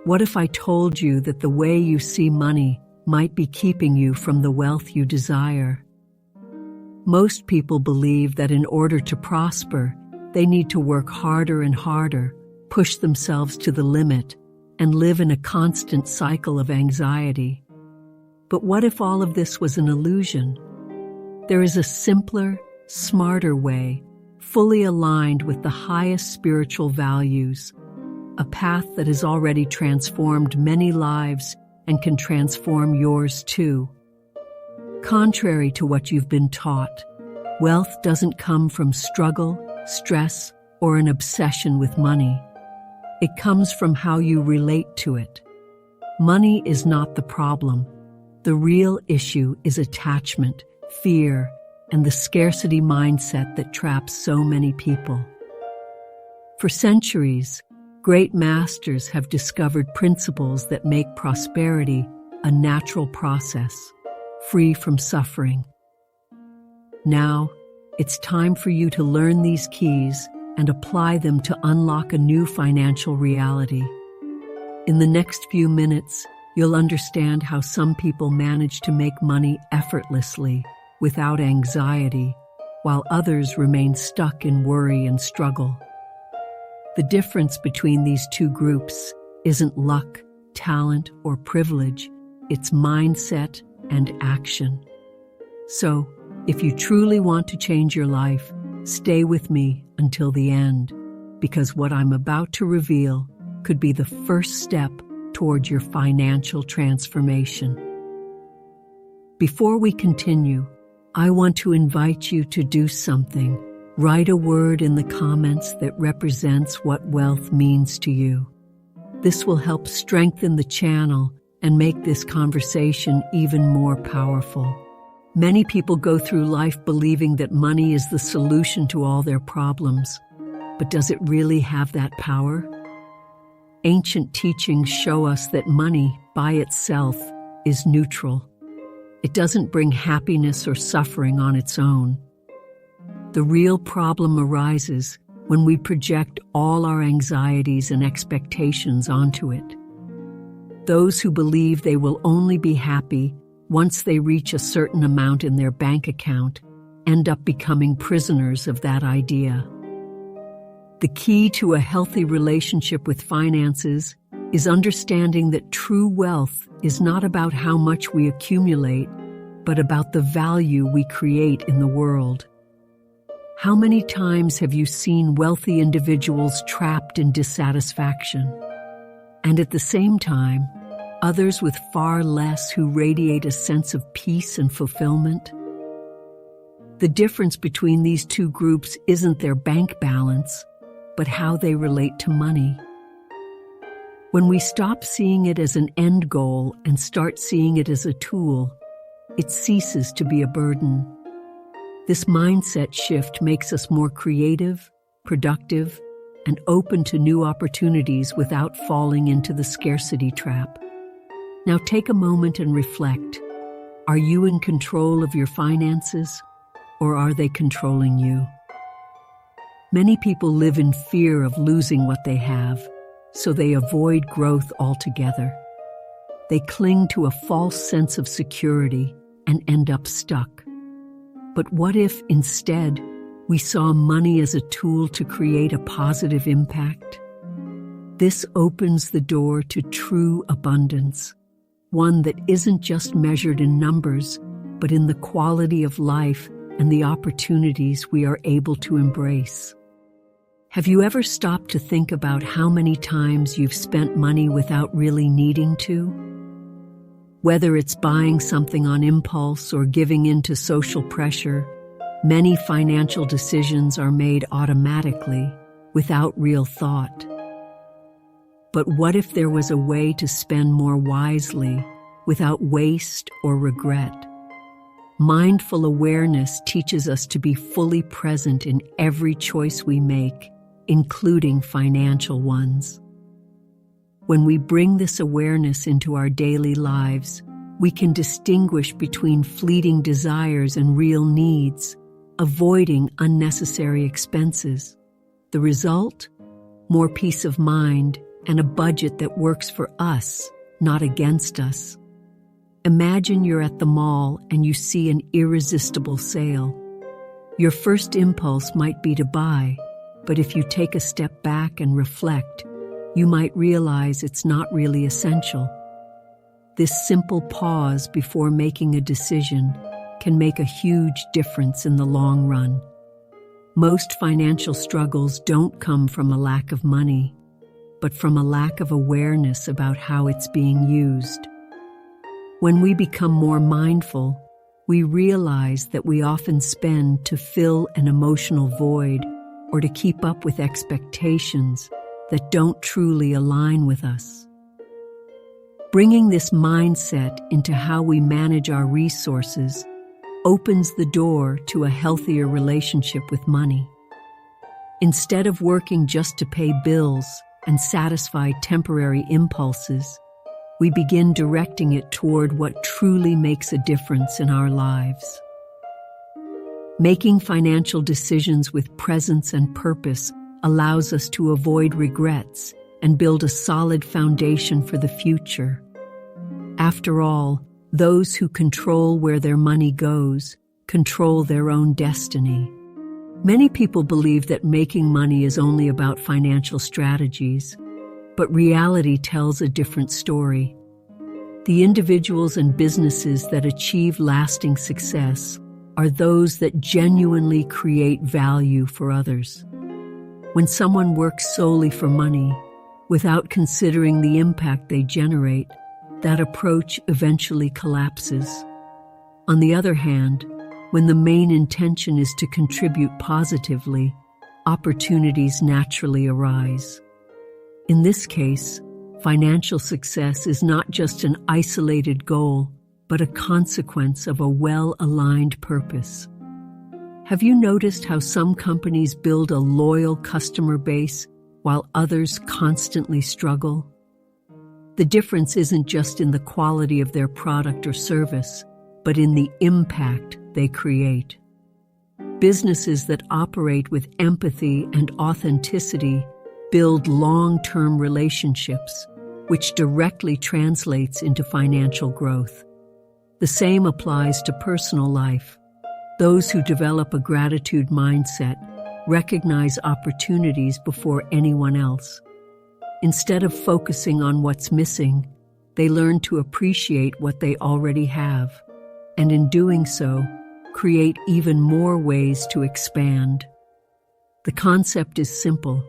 What if I told you that the way you see money might be keeping you from the wealth you desire? Most people believe that in order to prosper, they need to work harder and harder, push themselves to the limit, and live in a constant cycle of anxiety. But what if all of this was an illusion? There is a simpler, smarter way, fully aligned with the highest spiritual values, a path that has already transformed many lives and can transform yours too. Contrary to what you've been taught, wealth doesn't come from struggle, stress, or an obsession with money. It comes from how you relate to it. Money is not the problem. The real issue is attachment, fear, and the scarcity mindset that traps so many people. For centuries, great masters have discovered principles that make prosperity a natural process, free from suffering. Now, it's time for you to learn these keys and apply them to unlock a new financial reality. In the next few minutes, you'll understand how some people manage to make money effortlessly, without anxiety, while others remain stuck in worry and struggle. The difference between these two groups isn't luck, talent, or privilege. It's mindset and action. So, if you truly want to change your life, stay with me until the end, because what I'm about to reveal could be the first step toward your financial transformation. Before we continue, I want to invite you to do something. Write a word in the comments that represents what wealth means to you. This will help strengthen the channel and make this conversation even more powerful. Many people go through life believing that money is the solution to all their problems. But does it really have that power? Ancient teachings show us that money, by itself, is neutral. It doesn't bring happiness or suffering on its own. The real problem arises when we project all our anxieties and expectations onto it. Those who believe they will only be happy once they reach a certain amount in their bank account end up becoming prisoners of that idea. The key to a healthy relationship with finances is understanding that true wealth is not about how much we accumulate, but about the value we create in the world. How many times have you seen wealthy individuals trapped in dissatisfaction? And at the same time, others with far less who radiate a sense of peace and fulfillment? The difference between these two groups isn't their bank balance, but how they relate to money. When we stop seeing it as an end goal and start seeing it as a tool, it ceases to be a burden. This mindset shift makes us more creative, productive, and open to new opportunities without falling into the scarcity trap. Now take a moment and reflect. Are you in control of your finances, or are they controlling you? Many people live in fear of losing what they have, so they avoid growth altogether. They cling to a false sense of security and end up stuck. But what if, instead, we saw money as a tool to create a positive impact? This opens the door to true abundance, one that isn't just measured in numbers, but in the quality of life and the opportunities we are able to embrace. Have you ever stopped to think about how many times you've spent money without really needing to? Whether it's buying something on impulse or giving in to social pressure, many financial decisions are made automatically, without real thought. But what if there was a way to spend more wisely, without waste or regret? Mindful awareness teaches us to be fully present in every choice we make, including financial ones. When we bring this awareness into our daily lives, we can distinguish between fleeting desires and real needs, avoiding unnecessary expenses. The result? More peace of mind, and a budget that works for us, not against us. Imagine you're at the mall and you see an irresistible sale. Your first impulse might be to buy, but if you take a step back and reflect, you might realize it's not really essential. This simple pause before making a decision can make a huge difference in the long run. Most financial struggles don't come from a lack of money, but from a lack of awareness about how it's being used. When we become more mindful, we realize that we often spend to fill an emotional void or to keep up with expectations that don't truly align with us. Bringing this mindset into how we manage our resources opens the door to a healthier relationship with money. Instead of working just to pay bills and satisfy temporary impulses, we begin directing it toward what truly makes a difference in our lives. Making financial decisions with presence and purpose allows us to avoid regrets and build a solid foundation for the future. After all, those who control where their money goes control their own destiny. Many people believe that making money is only about financial strategies, but reality tells a different story. The individuals and businesses that achieve lasting success are those that genuinely create value for others. When someone works solely for money, without considering the impact they generate, that approach eventually collapses. On the other hand, when the main intention is to contribute positively, opportunities naturally arise. In this case, financial success is not just an isolated goal, but a consequence of a well-aligned purpose. Have you noticed how some companies build a loyal customer base while others constantly struggle? The difference isn't just in the quality of their product or service, but in the impact they create. Businesses that operate with empathy and authenticity build long-term relationships, which directly translates into financial growth. The same applies to personal life. Those who develop a gratitude mindset recognize opportunities before anyone else. Instead of focusing on what's missing, they learn to appreciate what they already have, and in doing so, create even more ways to expand. The concept is simple.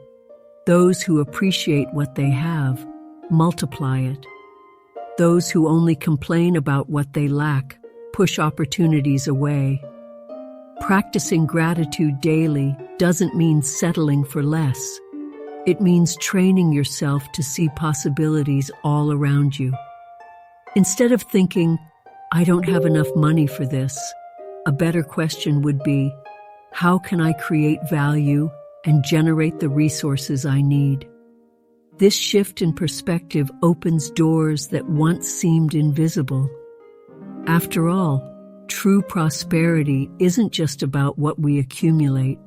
Those who appreciate what they have multiply it. Those who only complain about what they lack push opportunities away. Practicing gratitude daily doesn't mean settling for less. It means training yourself to see possibilities all around you. Instead of thinking, "I don't have enough money for this," a better question would be, "How can I create value and generate the resources I need?" This shift in perspective opens doors that once seemed invisible. After all, true prosperity isn't just about what we accumulate.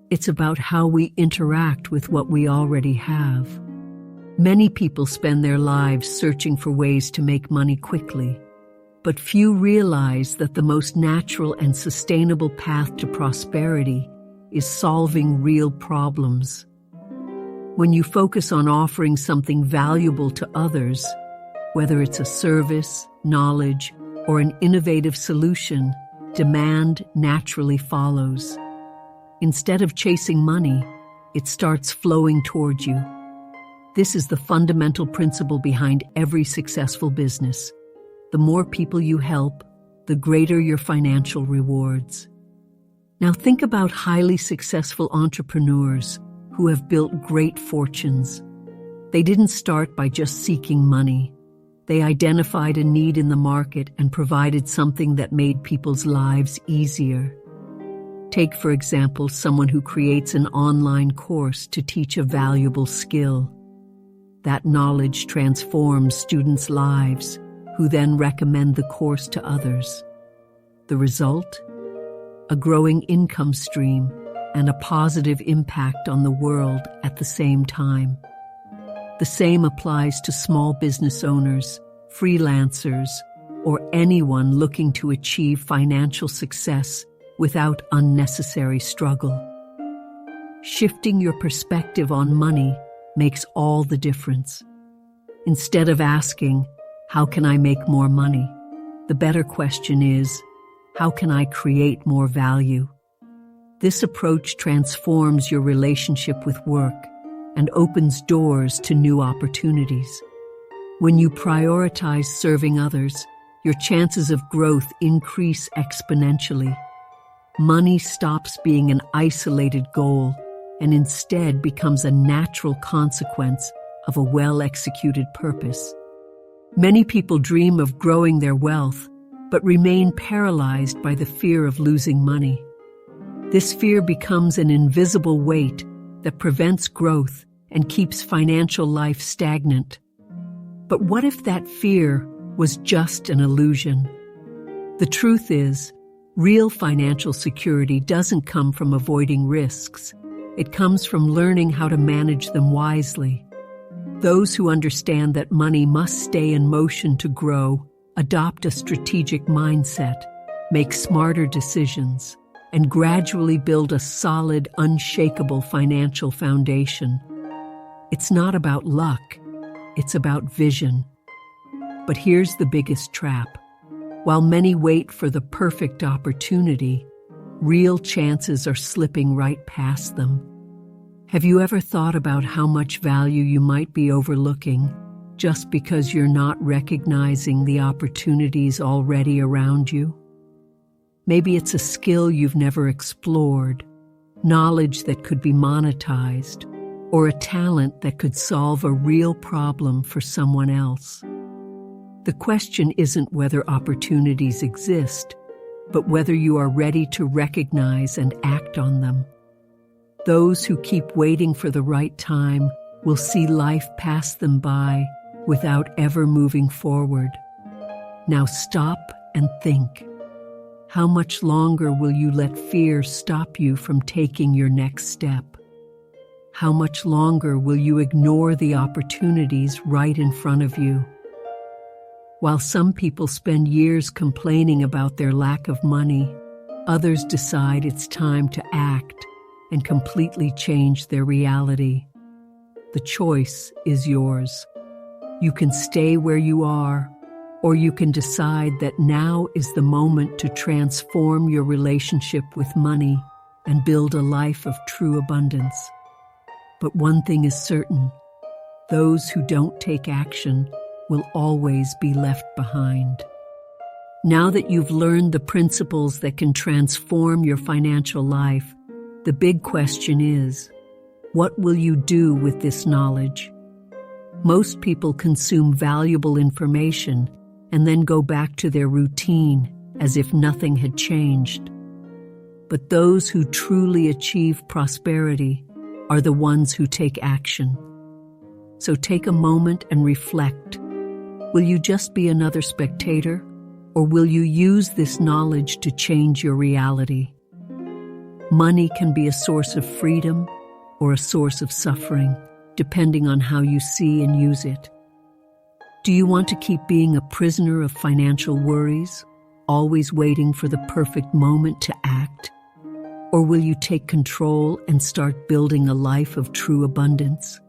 It's about how we interact with what we already have. Many people spend their lives searching for ways to make money quickly, but few realize that the most natural and sustainable path to prosperity is solving real problems. When you focus on offering something valuable to others, whether it's a service, knowledge, or an innovative solution, demand naturally follows. Instead of chasing money, it starts flowing towards you. This is the fundamental principle behind every successful business. The more people you help, the greater your financial rewards. Now think about highly successful entrepreneurs who have built great fortunes. They didn't start by just seeking money. They identified a need in the market and provided something that made people's lives easier. Take, for example, someone who creates an online course to teach a valuable skill. That knowledge transforms students' lives, who then recommend the course to others. The result? A growing income stream and a positive impact on the world at the same time. The same applies to small business owners, freelancers, or anyone looking to achieve financial success without unnecessary struggle. Shifting your perspective on money makes all the difference. Instead of asking, "How can I make more money?" the better question is, "How can I create more value?" This approach transforms your relationship with work and opens doors to new opportunities. When you prioritize serving others, your chances of growth increase exponentially. Money stops being an isolated goal and instead becomes a natural consequence of a well-executed purpose. Many people dream of growing their wealth, but remain paralyzed by the fear of losing money. This fear becomes an invisible weight that prevents growth and keeps financial life stagnant. But what if that fear was just an illusion? The truth is, real financial security doesn't come from avoiding risks. It comes from learning how to manage them wisely. Those who understand that money must stay in motion to grow, adopt a strategic mindset, make smarter decisions, and gradually build a solid, unshakable financial foundation. It's not about luck, it's about vision. But here's the biggest trap. While many wait for the perfect opportunity, real chances are slipping right past them. Have you ever thought about how much value you might be overlooking just because you're not recognizing the opportunities already around you? Maybe it's a skill you've never explored, knowledge that could be monetized, or a talent that could solve a real problem for someone else. The question isn't whether opportunities exist, but whether you are ready to recognize and act on them. Those who keep waiting for the right time will see life pass them by without ever moving forward. Now stop and think. How much longer will you let fear stop you from taking your next step? How much longer will you ignore the opportunities right in front of you? While some people spend years complaining about their lack of money, others decide it's time to act and completely change their reality. The choice is yours. You can stay where you are, or you can decide that now is the moment to transform your relationship with money and build a life of true abundance. But one thing is certain, those who don't take action will always be left behind. Now that you've learned the principles that can transform your financial life, the big question is, what will you do with this knowledge? Most people consume valuable information and then go back to their routine as if nothing had changed. But those who truly achieve prosperity are the ones who take action. So take a moment and reflect. Will you just be another spectator, or will you use this knowledge to change your reality? Money can be a source of freedom or a source of suffering, depending on how you see and use it. Do you want to keep being a prisoner of financial worries, always waiting for the perfect moment to act? Or will you take control and start building a life of true abundance?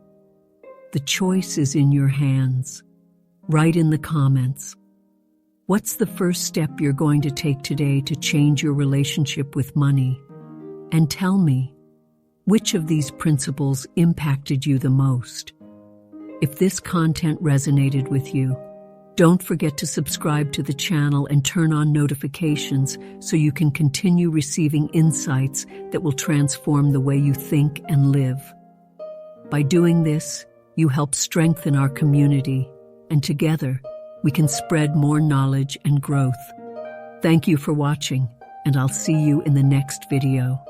The choice is in your hands. Write in the comments. What's the first step you're going to take today to change your relationship with money? And tell me, which of these principles impacted you the most? If this content resonated with you, don't forget to subscribe to the channel and turn on notifications so you can continue receiving insights that will transform the way you think and live. By doing this, you help strengthen our community, and together, we can spread more knowledge and growth. Thank you for watching, and I'll see you in the next video.